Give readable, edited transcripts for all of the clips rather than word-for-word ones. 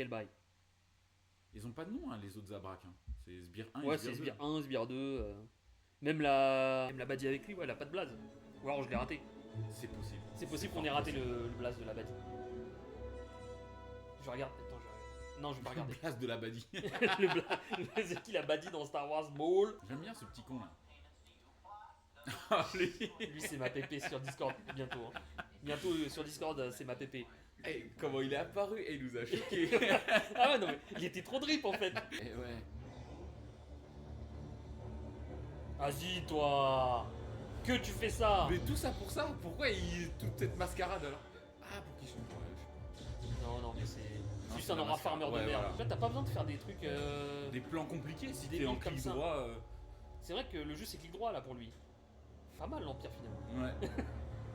Quel bail. Ils ont pas de nom, hein, les autres Zabrak. Hein. C'est Sbire 1 Ouais, et c'est Sbire Sbire 1, Sbire 2. Même la Badie avec lui, ouais, elle a pas de blaze. Ou alors je l'ai raté. 2. C'est possible. C'est possible qu'on fort ait raté possible. le blaze de la Badie. Je regarde. Attends, je regarde. Non, je vais pas regarder. Place de la Badie. C'est qui la Badie dans Star Wars Maul? J'aime bien ce petit con là. Ah, lui. Lui, c'est ma pépé sur Discord bientôt. Hein. Bientôt sur Discord, c'est ma pépé. Hey, comment il est apparu et il nous a choqués. Ah ouais, non, mais il était trop drip en fait. Eh ouais. Vas-y, toi. Que tu fais ça? Mais tout ça pour ça. Pourquoi toute cette mascarade alors? Ah, pour qu'il change. Non, non, mais c'est Non, juste c'est un la aura mascarade. farmer de Ouais, merde. voilà. Là, t'as pas besoin de faire des trucs. Des plans compliqués si Des t'es en trucs comme clic ça. droit. C'est vrai que le jeu c'est clic droit là pour lui. Pas mal l'Empire finalement. Ouais.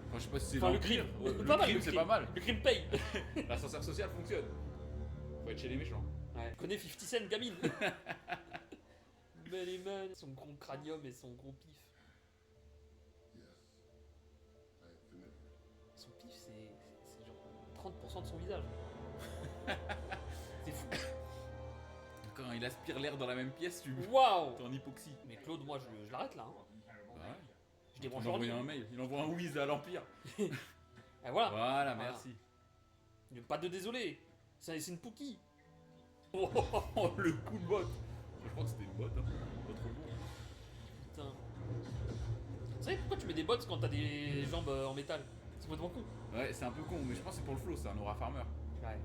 Enfin, je sais pas si c'est Enfin, le l'Empire. crime. Ouais, le Pas mal, crime, le c'est crime. pas mal. Le crime paye. L'ascenseur social fonctionne. Faut être chez les méchants. Ouais. Connais 50 Cent, gamine. Belly man. Son gros cranium et son gros pif. Son pif c'est genre 30% de son visage. C'est fou. Quand il aspire l'air dans la même pièce, tu Waouh. t'es en hypoxie. Mais Claude, moi je l'arrête là. Hein. Bah ouais. Je Il débranche a en envoyé ligne. un mail. Il envoie un whiz à l'Empire. Et voilà. Voilà, merci. Pas de désolé. C'est une Pookie. Oh, le coup de botte. Je crois que c'était une botte. Hein. Pas trop bon. Putain. Vous savez pourquoi tu mets des bottes quand t'as des jambes en métal? C'est complètement con. Ouais, c'est un peu con, mais je pense que c'est pour le flow, c'est un aura farmer. Ouais.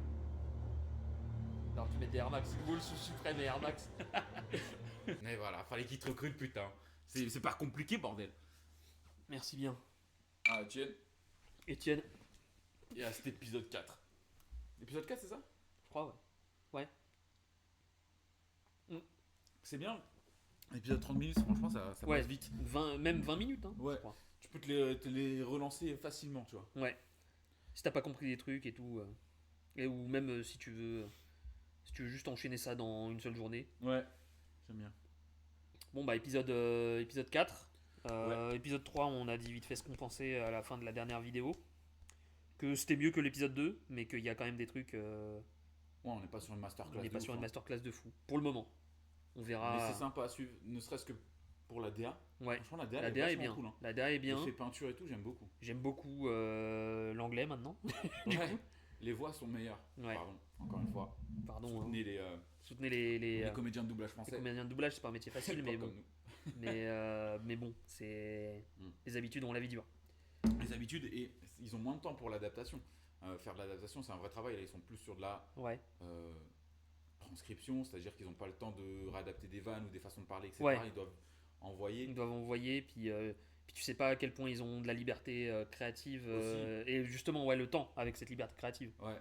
Alors tu mets des Air Max. Wall sous suprême et Air Max. Mais voilà, fallait qu'il te recrute, putain. C'est pas compliqué, bordel. Merci bien. Ah, tiens. Etienne. Et à cet épisode 4. Épisode 4, c'est ça? Je crois, ouais. C'est bien. Épisode 30 minutes, franchement, ça Ouais, passe vite. 20, même 20 minutes, hein, Ouais. je crois. Tu peux te les relancer facilement, tu vois. Ouais. Si t'as pas compris des trucs et tout. Et ou même si tu veux juste enchaîner ça dans une seule journée. Ouais, j'aime bien. Bon bah épisode 4. Épisode 3, on a dit vite fait ce qu'on pensait à la fin de la dernière vidéo. Que c'était mieux que l'épisode 2, mais qu'il y a quand même des trucs. Ouais, on n'est pas sur une masterclass. On n'est de pas ouf, sur une hein. masterclass de fou. Pour le moment. On verra. Mais c'est sympa à suivre, ne serait-ce que pour la DA. Ouais. Franchement, la DA, La elle DA est vachement bien. cool. Hein. La DA est bien. L'effet peinture et tout, j'aime beaucoup. J'aime beaucoup l'anglais maintenant. Ouais. Les voix sont meilleures. Ouais. Pardon, encore une fois. Pardon. Soutenez Soutenez les comédiens de doublage les français. comédiens de doublage, c'est pas un métier facile, mais Pas bon. comme nous. Mais bon, c'est. Mm. Les habitudes, on la vie dure. Les habitudes, et ils ont moins de temps pour l'adaptation. Faire de l'adaptation, c'est un vrai travail. Là, ils sont plus sur de la Ouais. transcription, c'est-à-dire qu'ils n'ont pas le temps de réadapter des vannes ou des façons de parler, etc. Ouais. Ils doivent envoyer. Ils doivent envoyer, puis tu sais pas à quel point ils ont de la liberté créative. Et justement, ouais, le temps avec cette liberté créative. Ouais.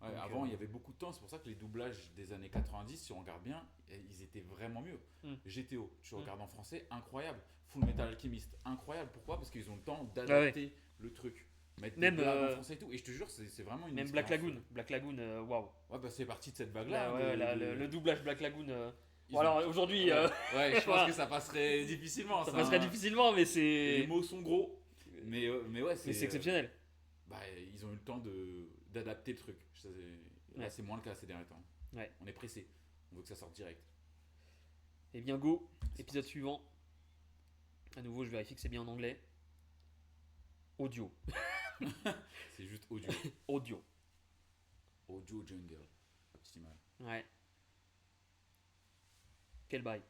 Ouais, Donc, avant, il y avait beaucoup de temps. C'est pour ça que les doublages des années 90, si on regarde bien, ils étaient vraiment mieux. Mm. GTO, tu Mm. regardes en français, incroyable. Full Metal Alchemist, incroyable. Pourquoi? Parce qu'ils ont le temps d'adapter le truc. Mettre Même, des blagues en français et tout. Et je te jure, c'est vraiment une Même Black expérience. Lagoon. Black Lagoon, waouh. Ouais, bah c'est parti de cette Là, vague-là. ouais, de- le doublage Black Lagoon. Ils Bon, ont- alors aujourd'hui, Ouais, je pense voilà. que ça passerait difficilement. ça c'est passerait un- difficilement, mais Les c'est. mots sont gros. Mais ouais, Mais c'est exceptionnel. Bah, ils ont eu le temps d'adapter le truc. Là, Ouais. c'est moins le cas ces derniers temps. Ouais. On est pressé. On veut que ça sorte direct. Et bien, go. Épisode suivant. À nouveau, je vérifie que c'est bien en anglais. Audio. C'est juste audio. Audio. Audio Jungle. Petite image. Ouais. Quel bail.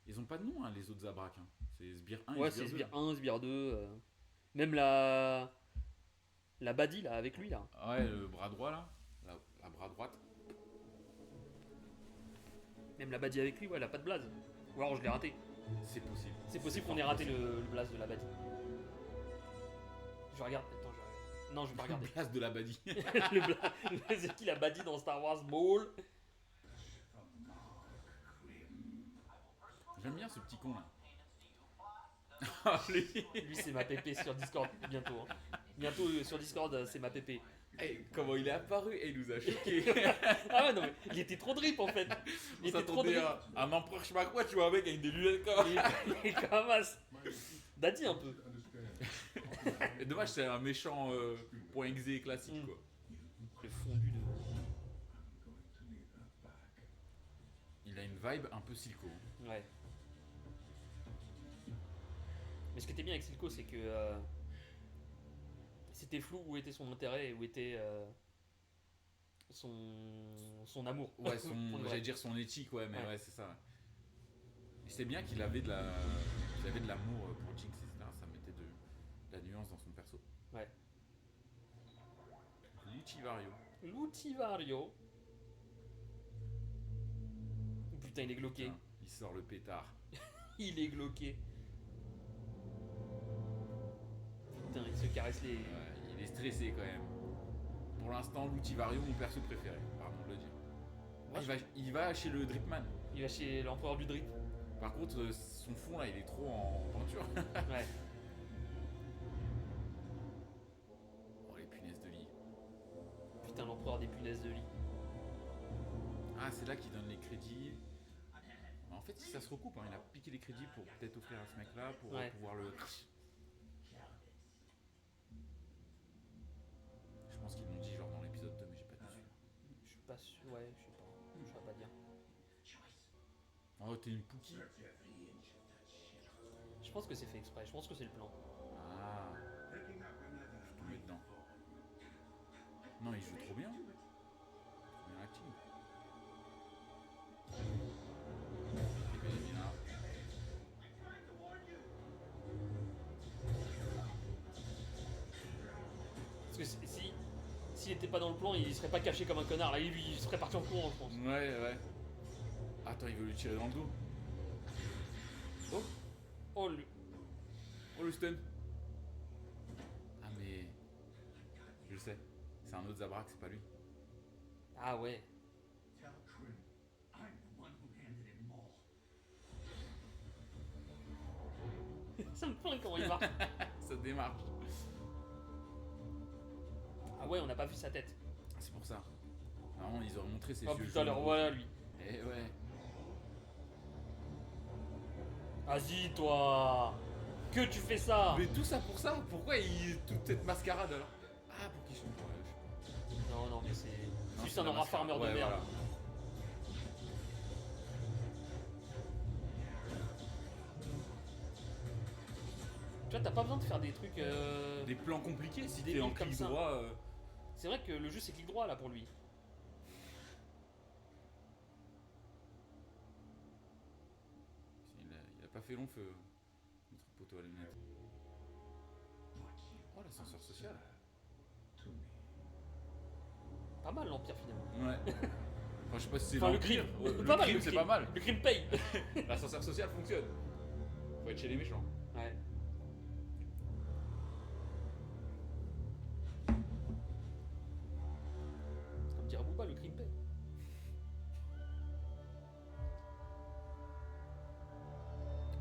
Ils ont pas de nom, hein, les autres Zabrak. Hein. C'est Sbire 1 Ouais, et c'est Sbire 2. Sbire 1, Sbire 2. Même la Badie là, avec lui là. Ouais, le bras droit là. La bras droite. Même la Badie avec lui, ouais, elle a pas de blaze. Ou alors je l'ai raté. C'est possible. C'est possible qu'on fort ait raté possible. le blaze de la Badie. Je regarde. Attends, je regarde. Non, je vais pas regarder. Place de la Badie. C'est qui la Badie dans Star Wars Maul? J'aime bien ce petit con là. Ah, lui. Lui, c'est ma pépé sur Discord bientôt. Hein. Bientôt sur Discord, c'est ma pépé. Hey, comment il est apparu et il nous a choqués. Ah ouais, non, mais il était trop drip en fait. Il On était trop s'attendait drip. à un empereur, je sais pas quoi, tu vois, un mec avec des lunettes comme Il est cramasse. Daddy un peu. Et dommage, c'est un méchant point .exe classique Mm. quoi. Le fondu de. vibe un peu Silco. Ouais. Mais ce qui était bien avec Silco, c'est que c'était flou où était son intérêt et où était son amour. Ouais, Pour le vrai. j'allais dire son éthique, ouais, mais Ouais. ouais, c'est ça. Et c'est bien qu'il avait qu'il avait de l'amour pour Jinx, etc. Ça mettait de la nuance dans son perso. Ouais. Lucivario. Lutivario. Putain, il est glauqué. Putain, il sort le pétard. Il est glauqué. Putain, il se caresse les. Ouais, il est stressé quand même. Pour l'instant, Lucivario, mon perso préféré, pardon de le dire. Moi, Il va chez le Dripman. il va chez l'empereur du drip. Par contre, son fond là, il est trop en peinture. Ouais. Oh, les punaises de lit. Putain, l'empereur des punaises de lit. Ah, c'est là qu'il donne les crédits. En fait, ça se recoupe. Hein. Il a piqué les crédits pour peut-être offrir à ce mec-là, pour Ouais. pouvoir le. Je pense qu'ils l'ont dit genre dans l'épisode 2, mais j'ai pas dit. Je suis pas sûr. Ouais, je sais pas. Je saurais pas dire. Oh, t'es une Pookie. Je pense que c'est fait exprès. Je pense que c'est le plan. Ah, je suis tombé dedans. Non, il joue trop bien. Trop bien l'acting. Et bien, il est là. Parce que s'il était pas dans le plan, il serait pas caché comme un connard. Là, il serait parti en courant, je pense. Ouais. Attends, il veut lui tirer dans le dos. Oh, Oh, oh le stun. Ah mais, je le sais. C'est un autre Zabrak, c'est pas lui. Ah ouais. Ça me plaint comment il va. Ça démarche. Ah ouais, on n'a pas vu sa tête. C'est pour ça. Normalement, ils auraient montré ses Oh yeux putain, le jaunes. revoilà lui. Eh ouais. Vas-y, toi. Que tu fais ça. Mais tout ça pour ça. Pourquoi toute cette mascarade alors? Ah, pour qu'il change. Ouais, je sais pas. Non, mais c'est Non, juste c'est un la aura mascarade. farmer de Ouais, merde. voilà. Tu vois, t'as pas besoin de faire des trucs. Des plans compliqués si Des t'es en lignes comme clic ça. droit. C'est vrai que le jeu c'est clic droit là pour lui. Il a pas fait long feu. Notre poteau à la lunette. Oh, l'ascenseur social. Pas mal l'Empire finalement. Ouais. Enfin, je sais pas si c'est Enfin, le l'Empire. crime. Le Pas mal, crime, le c'est crime. pas mal. Le crime paye. L'ascenseur social fonctionne. Faut être chez les méchants. Ouais. Comme dirait Booba, le crime paye.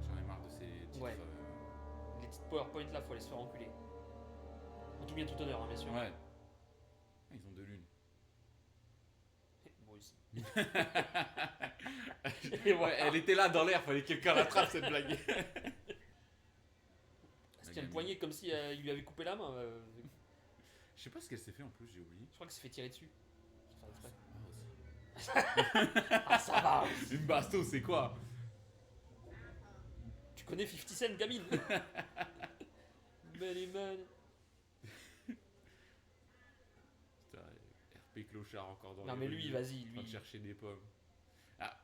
J'en ai marre de ces titres. Ouais. Les petites PowerPoint là, faut aller se faire enculer. En tout bien tout honneur, hein, bien sûr. Ouais. Ah, ils ont deux lunes. Moi aussi. Et Ouais, voilà. elle était là dans l'air, fallait que quelqu'un l'attrape cette blague. Elle se tient le poignet comme si il lui avait coupé la main. Je sais pas ce qu'elle s'est fait en plus, j'ai oublié. Je crois qu'il s'est fait tirer dessus. Sans faire exprès. Ah, aussi. Ah ça va aussi. Une basto, c'est quoi? Tu connais 50 Cent, gamine. Money, money. Putain, RP clochard encore dans Non les mais rues, lui, vas-y, en train de lui. chercher des pommes. Ah,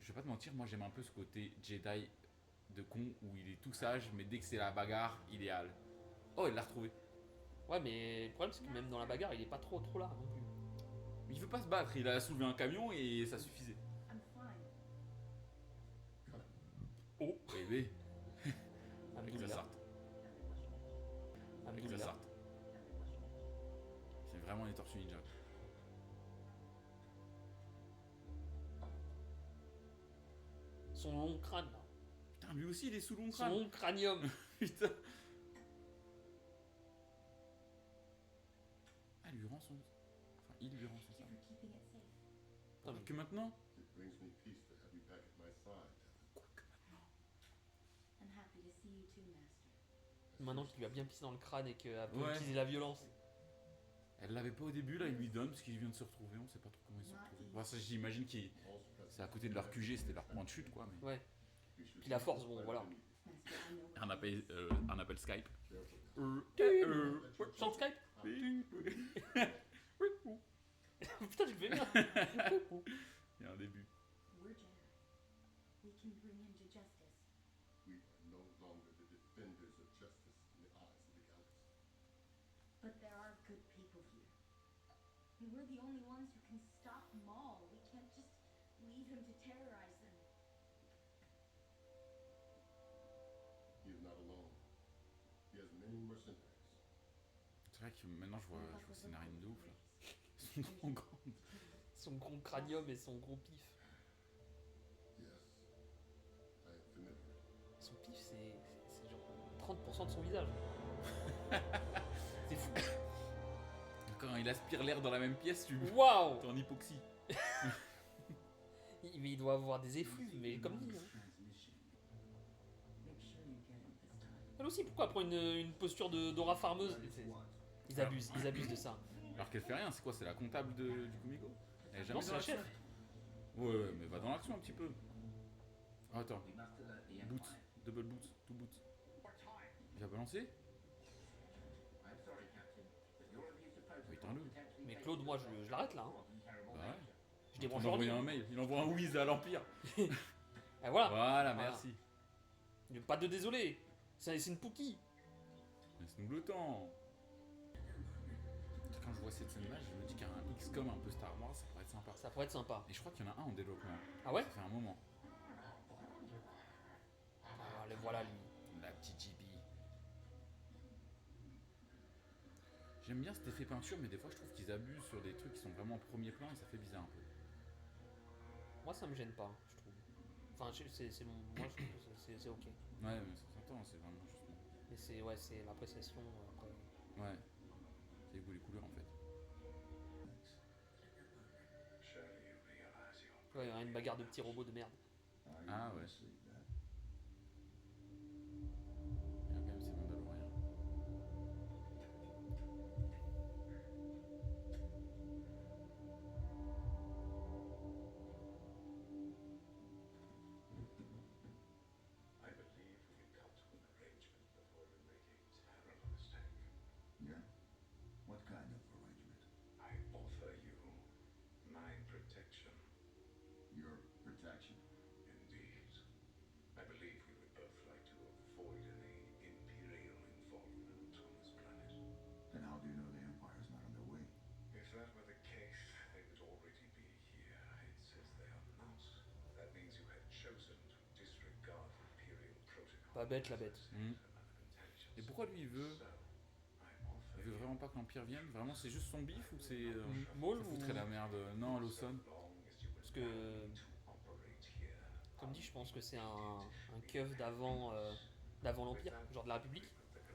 je vais pas te mentir, moi j'aime un peu ce côté Jedi de con où il est tout sage, mais dès que c'est la bagarre, idéal. Oh, il l'a retrouvé. Ouais, mais le problème c'est que même dans la bagarre, il est pas trop là non plus. Mais il veut pas se battre, il a soulevé un camion et ça suffisait. Oh, Bébé, avec sa Abdullah. sarte. Avec sa Abdullah. sarte. C'est vraiment les tortues ninja. Son long crâne là. Putain, lui aussi il est sous long Son crâne. long cranium. Putain. Ah, lui rend son. Enfin, il lui rend son sabre. Putain, mais- Que maintenant? It brings me peace to have you back at my side. Quoi que maintenant? I'm happy to see you too, Master. Maintenant qu'il lui a bien pissé dans le crâne et qu'elle peut Ouais. utiliser la violence. Elle l'avait pas au début, là il lui donne parce qu'il vient de se retrouver, on sait pas trop comment ils se sont retrouvés. Bon, ça j'imagine que All suppressed C'est à côté de leur QG, c'était leur point de chute, quoi. Mais... Ouais. We should Puis la force, bon, voilà. Master, I know what Un appel Skype. Chante Skype. Putain, tu le fais bien. Il y a un début. we're Jedi. We can bring him to justice. We are no longer the defenders of justice in the eyes of the galaxy. But there are good people here. And we're the only ones who can stop Maul. We can't just leave him to terrorize them. He is not alone. He has many mercenaries. C'est vrai que maintenant je vois Scénarine de ouf là. Ils sont trop grands. Son gros cranium et son gros pif. Yes, I am familiar. Son pif, c'est genre 30% de son visage. C'est fou. Quand il aspire l'air dans la même pièce, tu Waouh. t'es en hypoxie. Il doit avoir des effluves, mais comme dit. Hein. Transmission. Make sure you get it this time. Elle aussi, pourquoi elle prend une posture d'aura farmeuse? Ils abusent de ça. Alors qu'elle fait rien, c'est quoi? C'est la comptable du Comico? Elle est jamais Non, c'est dans la chef. l'action. Ouais, mais va dans l'action un petit peu. Oh, attends, We must alert the boots, Empire. double boots, two boots. Il va balancer? I'm sorry, Captain, but your abuse of protocol Oui, t'en as. potentially Mais makes Claude, moi, je l'arrête là. Hein. terrible Bah ouais. Je Il débranche envoie l'ordi. un mail, il envoie un whiz à l'Empire. Et voilà. Voilà, merci. Pas de désolé. C'est une Pookie. Laisse-nous le temps. Quand je vois cette scène-là, je me dis qu'un XCOM un peu Star Wars, ça pourrait être sympa. Ça pourrait être sympa. Et je crois qu'il y en a un en développement. Ah ouais? Ça fait un moment. Ah, le voilà lui. La petite JB. J'aime bien cet effet peinture, mais des fois je trouve qu'ils abusent sur des trucs qui sont vraiment en premier plan et ça fait bizarre un peu. Moi, ça me gêne pas, je trouve. Enfin, c'est mon. Moi, je trouve que c'est ok. Ouais, mais ça s'entend, c'est vraiment juste. Mais c'est l'appréciation après. Ouais. C'est les goûts, les couleurs en fait. Surely you realize your Ouais, il y a une bagarre de petits robots de merde. Ah ouais. Il y a quand même ces Mandaloriens. I believe we can come to an arrangement before we make a terrible mistake. Yeah? What kind of arrangement? I offer you my protection. Your protection. Indeed. I believe we would both like to avoid any Imperial involvement on this planet. Then how do you know the Empire's not on their way? If that were the case, they would already be here. It says they are not. That means you have chosen to disregard Imperial protocol. Pas bête la bête. Et pourquoi lui il veut vraiment pas que l'Empire vienne? Vraiment c'est juste son bif ou c'est... Maul ça ou... foutrait la merde? Non, Lawson. Parce que, comme dit, je pense que c'est un keuf d'avant l'Empire, genre de la République.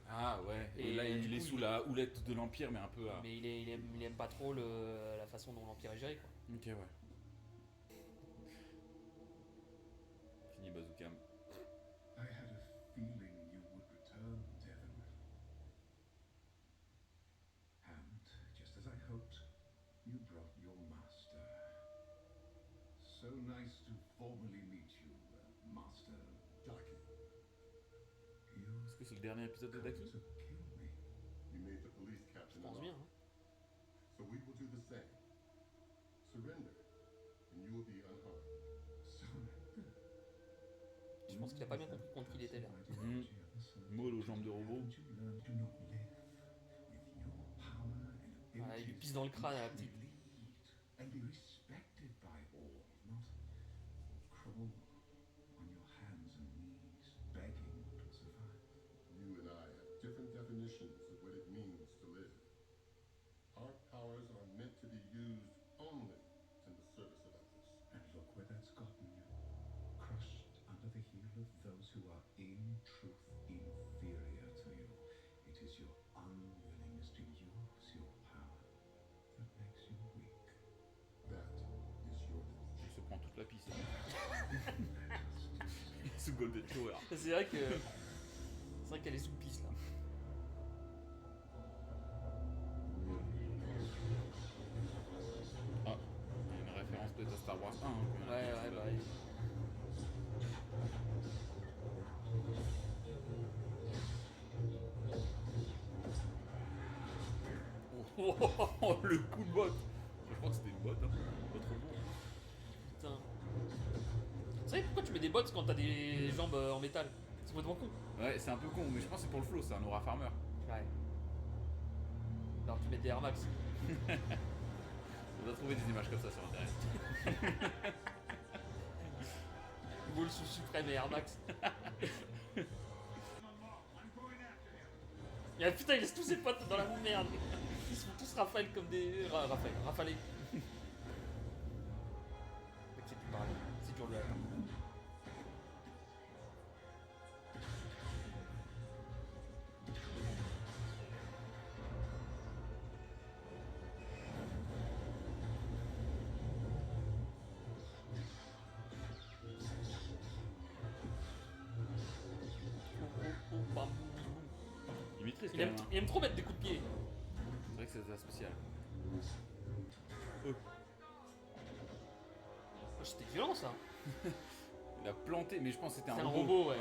Ah ouais, et, Et là il du est coup, sous la houlette de l'Empire mais un peu à... Mais il aime pas trop la façon dont l'Empire est géré, quoi. Ok, ouais. Fini Bazookam. I had a feeling you would return, Devon. And, just as I hoped, you brought your master. So nice to formally meet you, Master Daki. You Est-ce que c'est le dernier épisode de come Daki? to kill me. You made the police Je captain pense an bien. offer. Hein. So we will do the same. Surrender, and you will be unharmed. Surrender. Je pense qu'il a pas bien compris contre qui il était là. Mhm. Maul aux jambes de robot. Haven't you learned to not live with your power and Ah, il lui abilities pisse dans le crâne à la to petite. lead and be respected by all, not crawl on your hands and knees, begging to survive. You and I have different definitions of what it means to live. Our powers are meant to be used only in the service of others. And look where that's gotten you. Crushed under the heel of those who are in truth inferior to you. It is your unwillingness to use your power that makes you weak. That is your Il decision. se prend toute la piste. Sous Golden Shower. C'est vrai qu'elle est sous piste là. Ah, il y a une référence peut-être à Star Wars 1. Hein, Ouais, bah ouais. Oh, le coup de botte. Je crois que c'était une botte, hein. Pas trop bon. Putain. Tu sais pourquoi tu mets des bottes quand t'as des jambes en métal? C'est complètement con. Ouais, c'est un peu con, mais je pense que c'est pour le flow, c'est un Aura Farmer. Ouais. Alors tu mets des Air Max. On doit trouver des images comme ça sur internet. Ball sous suprême et Air Max. Et putain, il laisse tous ses potes dans la merde. Ils se font tous Raphaël comme des. Rafalés. Mec, c'est plus pareil. C'est toujours le hasard. Bam, boum, boum. Il maîtrise quand Il aime, même. Hein. il aime trop mettre des coups de pied. C'est vrai que c'est ça spécial. Oh, c'était violent ça. Il a planté, mais je pense que c'était un C'est un robot. robot, ouais.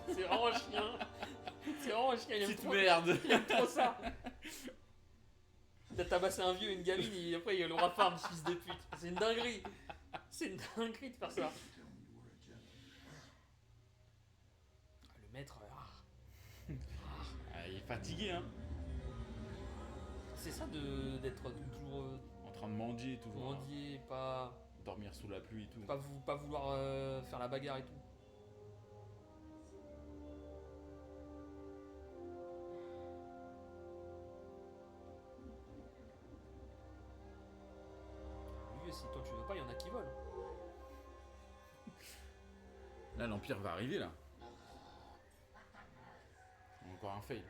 C'est vraiment un chien. C'est vraiment un chien. Il aime Petite trop, merde. il aime trop ça. T'as tabassé un vieux et une gamine et après il aura farm, fils de pute. C'est une dinguerie. C'est une dinguerie de faire ça. Tell me you were a gentleman. Le maître, Ah, il est fatigué, hein. c'est ça d'être toujours En train de mendier toujours. mendier, pas Dormir sous la pluie et tout. pas vouloir faire la bagarre et tout. Lui, si toi tu veux pas, il y en a qui volent. Là, l'Empire va arriver, là. Encore un fail.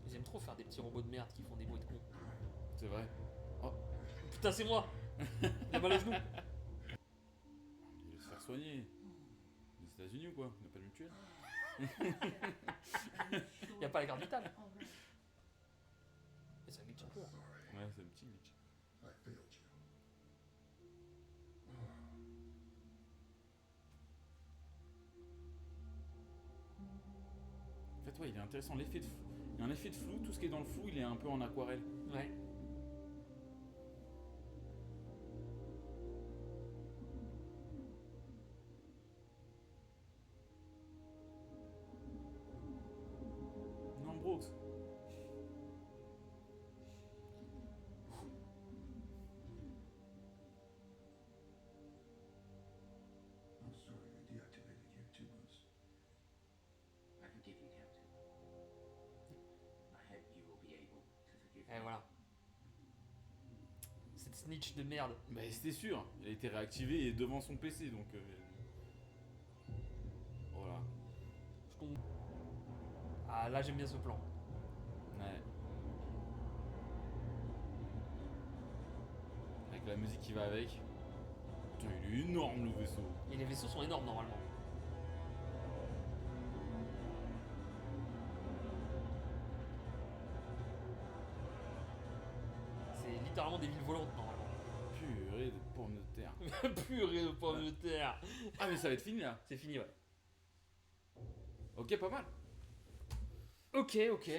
Ils aiment trop faire des petits robots de merde qui font des bruits de con. C'est vrai. Oh, Putain, c'est moi. Il a mal au genou. il veut se faire soigner. Les États-Unis ou quoi? Il n'a pas de mutuelle. Il y a pas la carte vitale. Et ça glitch un peu. Ouais, c'est un petit glitch. I failed you. En fait, ouais, il est intéressant. L'effet de flou. Il y a un effet de flou. Tout ce qui est dans le flou, il est un peu en aquarelle. Ouais. Non, Brooks. I'm sorry I deactivated your tubos. I forgive you, Captain. I hope you will be able to forgive Et me. voilà. Cette snitch de merde. Bah, c'était sûr. Il a été réactivé et devant son PC, donc. Voilà. Je comprends. Ah là j'aime bien ce plan. Ouais. Avec la musique qui va avec. Putain, il est énorme le vaisseau. Et les vaisseaux sont énormes normalement. C'est littéralement des villes volantes normalement. Purée de pommes de terre. Purée de pommes de terre. Ah, mais ça va être fini là. C'est fini, ouais. Ok, pas mal. Ok.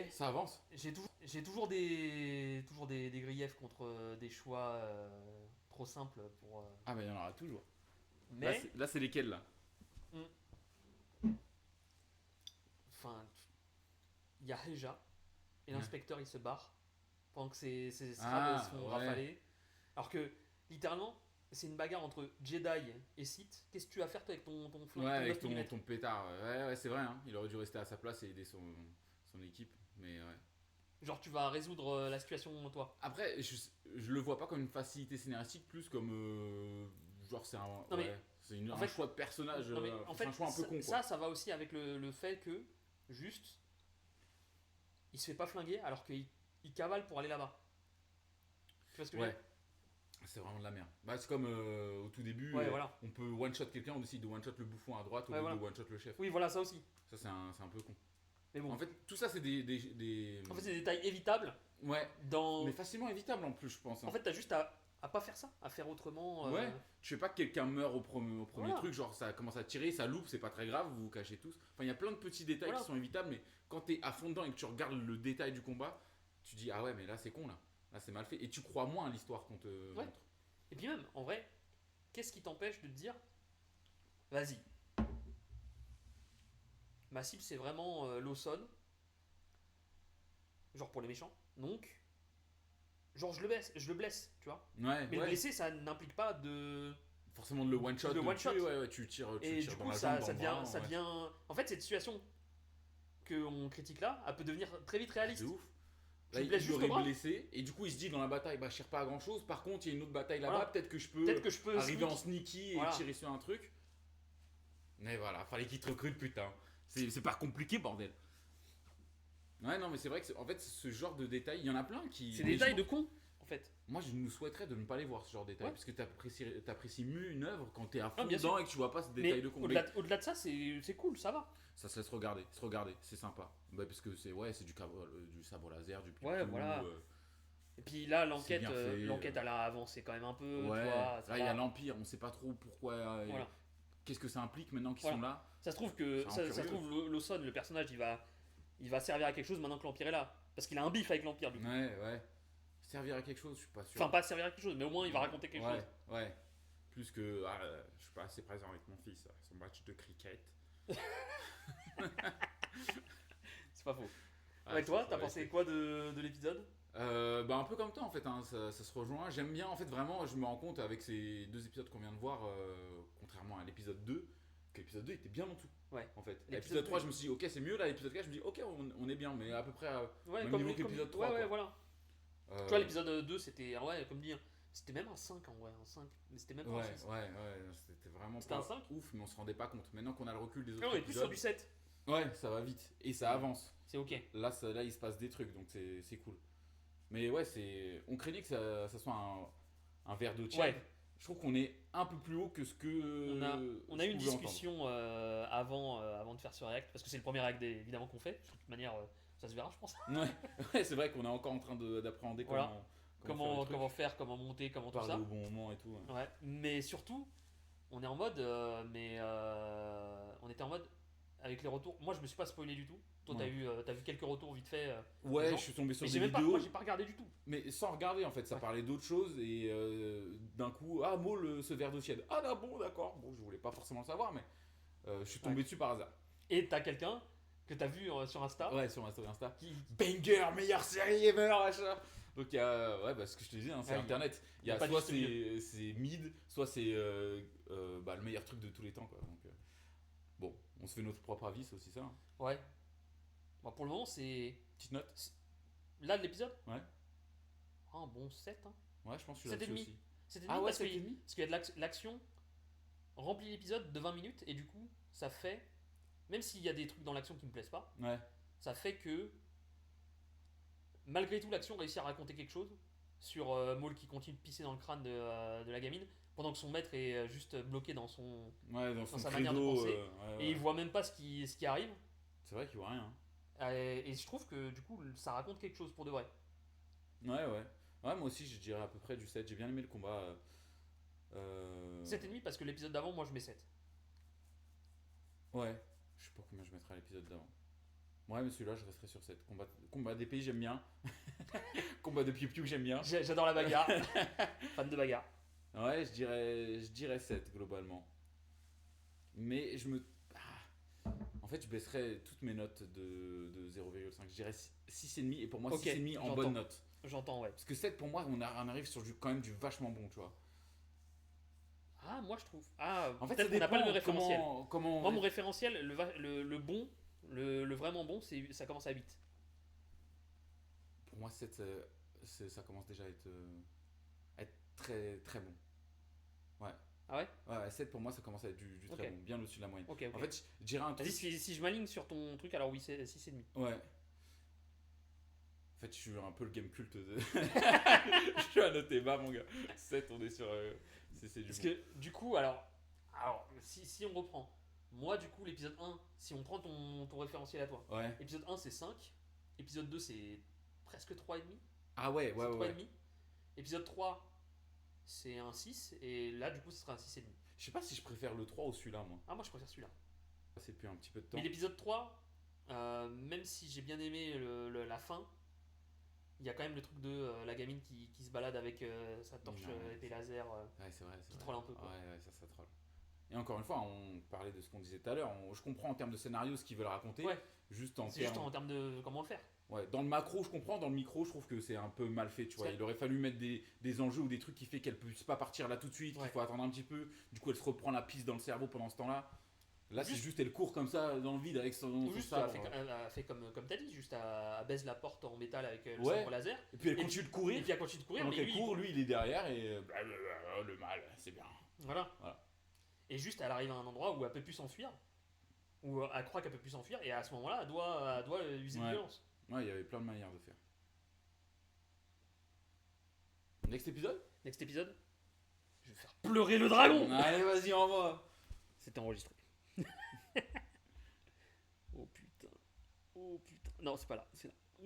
Ça avance. J'ai toujours des griefs contre des choix trop simples pour. Ah, bah, il y en aura toujours. Mais Là, c'est lesquels là? enfin, il y a Heja et l'inspecteur il se barre pendant que ses scrabs se font ouais. rafaler. Alors que littéralement c'est une bagarre entre Jedi et Sith. Qu'est-ce que tu vas faire toi avec ton flingue, Ouais, ton avec 9 mm? ton pétard. Ouais, c'est vrai, hein. Il aurait dû rester à sa place et aider son équipe. Mais ouais. Genre tu vas résoudre la situation toi. Après, je le vois pas comme une facilité scénaristique, plus comme. Genre, c'est un. Non, mais, ouais, c'est un fait, choix de personnage. Non, mais en c'est fait, un choix un peu con. ça va aussi avec le fait que juste il se fait pas flinguer alors qu'il cavale pour aller là-bas. Tu vois ce que je veux Ouais. dire? C'est vraiment de la merde. Bah, c'est comme au tout début, Ouais, voilà. on peut one-shot quelqu'un, on décide de one-shot le bouffon à droite au Ouais, lieu voilà. de one-shot le chef. Oui, voilà, ça aussi. Ça, c'est un peu con. Mais bon. En fait, tout ça, c'est des... En fait, c'est des détails évitables Ouais, dans. mais facilement évitable en plus, je pense. Hein. En fait, t'as juste à pas faire ça, à faire autrement. Ouais, tu fais pas que quelqu'un meurt au premier Voilà. truc, genre ça commence à tirer, ça loupe, c'est pas très grave, vous vous cachez tous. Enfin, il y a plein de petits détails Voilà. qui sont évitables, mais quand t'es à fond dedans et que tu regardes le détail du combat, tu dis ah ouais, mais là c'est con là. Là c'est mal fait. Et tu crois moins à l'histoire qu'on te Ouais. montre. Et puis même, en vrai, qu'est-ce qui t'empêche de te dire, vas-y, ma cible c'est vraiment Lawson, genre pour les méchants, donc, genre je le blesse, tu vois. Ouais, Mais le ouais. blesser, ça n'implique pas de... Forcément de le one shot. De one shot. Ouais, tu tires Et du dans coup, la ça, jambe, ça dans le devient, bras, ça ouais. devient... En fait, cette situation qu'on critique là, elle peut devenir très vite réaliste. C'est ouf. Tu Là, le blesses il juste au l'aurait bras. blessé, et du coup il se dit dans la bataille, bah je tire pas à grand chose. Par contre, il y a une autre bataille là-bas, Voilà. peut-être que je peux Peut-être que je peux arriver sneak. en sneaky et Voilà. tirer sur un truc. Mais voilà, fallait qu'il te recrute, putain. C'est pas compliqué, bordel. Ouais, non, mais c'est vrai que en fait, ce genre de détails, il y en a plein qui. C'est des détails de con, en fait. Moi, je nous souhaiterais de ne pas les voir, ce genre de détails. Ouais. Parce que t'apprécies mieux une œuvre quand t'es à fond bien dedans sûr. et que tu vois pas ce Mais détail de con. au-delà de ça, c'est cool, ça va. Ça se laisse regarder, c'est sympa. Bah, parce que c'est du sabre laser, du Ouais, piou-piou, voilà. Et puis là, l'enquête, bien fait, l'enquête elle a avancé quand même un peu, ouais. tu vois. ça Là, il y a va. l'Empire, on sait pas trop pourquoi. Voilà. Qu'est-ce que ça implique maintenant qu'ils Voilà. sont là. Ça se trouve que Ça rend ça se curieux. trouve Lawson, le personnage, il va servir à quelque chose maintenant que l'Empire est là. Parce qu'il a un bif avec l'Empire, du coup. Ouais. Servir à quelque chose, je suis pas sûr. Enfin, pas servir à quelque chose, mais au moins il va raconter quelque chose. Ouais. Plus que. Je suis pas assez présent avec mon fils à son match de cricket. C'est pas faux. Ah, Ouais, toi, ça t'as va pensé rester. quoi de l'épisode? Bah un peu comme toi en fait, hein, ça se rejoint. J'aime bien en fait vraiment, je me rends compte avec ces deux épisodes qu'on vient de voir, contrairement à l'épisode 2, que l'épisode 2 était bien en dessous. Ouais. En fait. L'épisode L'épisode 3 2, je me suis dit ok c'est mieux, là l'épisode 4 je me dis ok on est bien, mais à peu près Ouais, même comme, niveau que l'épisode 3. ouais, quoi. voilà. Tu vois, l'épisode 2, c'était, ouais, comme dire, c'était même un 5 en vrai, un 5. Mais c'était même pas un 6. Ouais, c'était vraiment C'était pas un 5? ouf, mais on se rendait pas compte. Maintenant qu'on a le recul des Ah, autres on est plus sur épisodes, du 7. ouais ça va vite et ça avance. C'est ok. Là il se passe des trucs donc c'est cool. Mais ouais on craignait que ça soit un verre d'eau tiède. Ouais. Je trouve qu'on est un peu plus haut que ce que. On a je eu une pouvais discussion avant de faire ce react, parce que c'est le premier react évidemment qu'on fait. De toute manière, ça se verra, je pense. entendre. Ouais, c'est vrai qu'on est encore en train d'appréhender Voilà. comment faire Comment monter, comment le tout truc, ça. parler au bon moment et tout. Ouais. Ouais. Mais surtout, on est en mode, on était en mode avec les retours. Moi, je me suis pas spoilé du tout. Toi, Ouais. t'as vu quelques retours vite fait. Ouais, des gens. je suis tombé sur Mais des j'ai même pas, vidéos, moi, j'ai pas regardé du tout. mais sans regarder en fait. Ça Ouais. parlait d'autres choses et d'un coup, ah, Maul, ce verre d'eau tiède. Ah, bon, d'accord. Bon, je voulais pas forcément le savoir, mais je suis tombé Ouais. dessus par hasard. Et t'as quelqu'un que t'as vu sur Insta Ouais, sur ma story Insta. qui. Banger, meilleure série ever, machin. Donc il y a, ouais, bah, ce que je te disais, hein, c'est Ouais, internet. Il y y a a pas de soit juste c'est mid, soit c'est bah, le meilleur truc de tous les temps, quoi. Donc, bon, on se fait notre propre avis, c'est aussi ça. Hein. Ouais. Bon, pour le moment, c'est. Petite note. Là, de l'épisode Ouais. Ah, un bon 7. Hein. Ouais, je pense que je suis 7 et là-dessus demi. aussi. C'était Ah ouais, parce 7 qu'il et demi. parce qu'il y a de l'action remplit l'épisode de 20 minutes et du coup, ça fait. Même s'il y a des trucs dans l'action qui me plaisent pas, Ouais. ça fait que. Malgré tout, l'action réussit à raconter quelque chose sur Maul qui continue de pisser dans le crâne de la gamine pendant que son maître est juste bloqué dans son. Ouais, dans son sa manière de credo, penser. ouais, Et il voit même pas ce qui arrive. C'est vrai qu'il voit rien. Hein. Et je trouve que du coup, ça raconte quelque chose pour de vrai. Ouais. Ouais, moi aussi, je dirais à peu près du 7. J'ai bien aimé le combat. 7,5 parce que l'épisode d'avant, moi je mets 7. Ouais. Je sais pas combien je mettrai à l'épisode d'avant. Ouais, mais celui-là, je resterai sur 7. Combat d'épée, j'aime bien. Combat de piou-piou, j'aime bien. J'adore la bagarre. Fan de bagarre. Ouais, je dirais 7 globalement. Mais en fait, je baisserais toutes mes notes de 0,5. Je dirais 6,5 et pour moi, Ok, 6,5 en j'entends. bonne note. J'entends, ouais. Parce que 7 pour moi, on arrive sur quand même du vachement bon, tu vois. Ah, moi je trouve. Ah, En fait, peut-être ça qu'on n'a pas le même dépend référentiel. comment Moi, mon référentiel, le bon, le vraiment bon, ça commence à 8. Pour moi, 7, ça commence déjà à être très très bon. Ouais. Ah ouais? Ouais, 7 pour moi, ça commence à être du très Ok. bon, bien au-dessus de la moyenne. Ok, ok. En fait, je dirais un truc. Vas-y, si je m'aligne sur ton truc, alors oui, c'est 6,5. Ouais. fait, je suis un peu le game culte de. Je suis à noter bas, mon gars. 7, on est sur. C'est du Parce bon. que du coup, alors si on reprend, moi du coup, l'épisode 1, si on prend ton référentiel à toi, Ouais. épisode 1 c'est 5, épisode 2 c'est presque 3,5. Ah ouais, ouais, C'est ouais. 3,5. Épisode 3 c'est un 6, et là du coup ce sera un 6,5. Je sais pas si je préfère le 3 ou celui-là, moi. Ah, moi je préfère celui-là. C'est depuis un petit peu de temps. Mais l'épisode 3, même si j'ai bien aimé la fin, il y a quand même le truc de la gamine qui se balade avec sa torche Ouais. épée laser. Ouais, c'est vrai. Qui troll un peu, quoi. Ouais, ça troll. Et encore une fois, on parlait de ce qu'on disait tout à l'heure. Je comprends en termes de scénario ce qu'ils veulent raconter. Ouais. Juste en C'est juste termes. en termes de comment le faire. Ouais, dans le macro, je comprends. Dans le micro, je trouve que c'est un peu mal fait. Tu vois, C'est- il aurait fallu mettre des enjeux ou des trucs qui fait qu'elle puisse pas partir là tout de suite. Ouais. Qu'il faut attendre un petit peu. Du coup, elle se reprend la piste dans le cerveau pendant ce temps-là. Là, c'est Juste- juste elle court comme ça dans le vide avec son Ou juste sabre. elle a fait comme t'as dit, juste elle baise la porte en métal avec le Ouais. sabre laser. Et puis elle Et continue de Et courir. puis elle continue de courir, Pendant mais qu'elle lui, court, lui, il est derrière et blablabla, le mal, c'est bien. voilà. Voilà. Et juste elle arrive à un endroit où elle peut plus s'enfuir. Où elle croit qu'elle peut plus s'enfuir, et à ce moment-là, elle doit user de Ouais. violence. Ouais, il y avait plein de manières de faire. Next épisode. Next épisode, je vais faire pleurer le dragon. Allez, vas-y, envoie. C'était enregistré. Oh putain. Oh putain. Non, c'est pas là, c'est là.